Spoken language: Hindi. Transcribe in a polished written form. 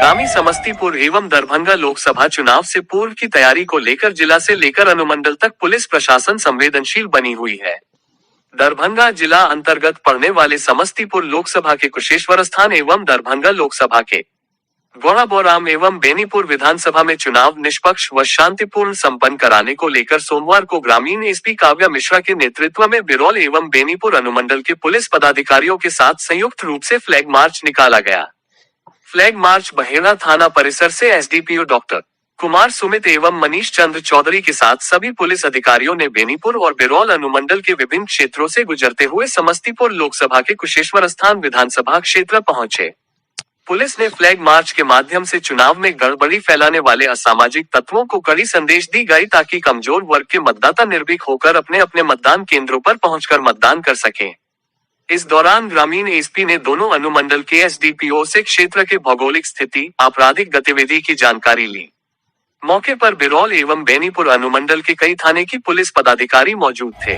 आगामी समस्तीपुर एवं दरभंगा लोकसभा चुनाव से पूर्व की तैयारी को लेकर जिला से लेकर अनुमंडल तक पुलिस प्रशासन संवेदनशील बनी हुई है। दरभंगा जिला अंतर्गत पड़ने वाले समस्तीपुर लोकसभा के कुशेश्वर स्थान एवं दरभंगा लोकसभा के गौड़ाबौराम एवं बेनीपुर विधानसभा में चुनाव निष्पक्ष व शांतिपूर्ण संपन्न कराने को लेकर सोमवार को ग्रामीण एसपी काव्या मिश्रा के नेतृत्व में बिरौल एवं बेनीपुर अनुमंडल के पुलिस पदाधिकारियों के साथ संयुक्त रूप से फ्लैग मार्च निकाला गया। फ्लैग मार्च बहेड़ा थाना परिसर से एसडीपीओ डॉक्टर कुमार सुमित एवं मनीष चंद्र चौधरी के साथ सभी पुलिस अधिकारियों ने बेनीपुर और बिरौल अनुमंडल के विभिन्न क्षेत्रों से गुजरते हुए समस्तीपुर लोकसभा के कुशेश्वर स्थान विधानसभा क्षेत्र पहुंचे। पुलिस ने फ्लैग मार्च के माध्यम से चुनाव में गड़बड़ी फैलाने वाले असामाजिक तत्वों को कड़ी संदेश दी गई ताकि कमजोर वर्ग के मतदाता निर्भीक होकर अपने अपने मतदान केंद्रों पर पहुंचकर मतदान कर सकें। इस दौरान ग्रामीण एसपी ने दोनों अनुमंडल के एसडीपीओ से क्षेत्र के भौगोलिक स्थिति, आपराधिक गतिविधि की जानकारी ली। मौके पर बिरौल एवं बेनीपुर अनुमंडल के कई थाने की पुलिस पदाधिकारी मौजूद थे।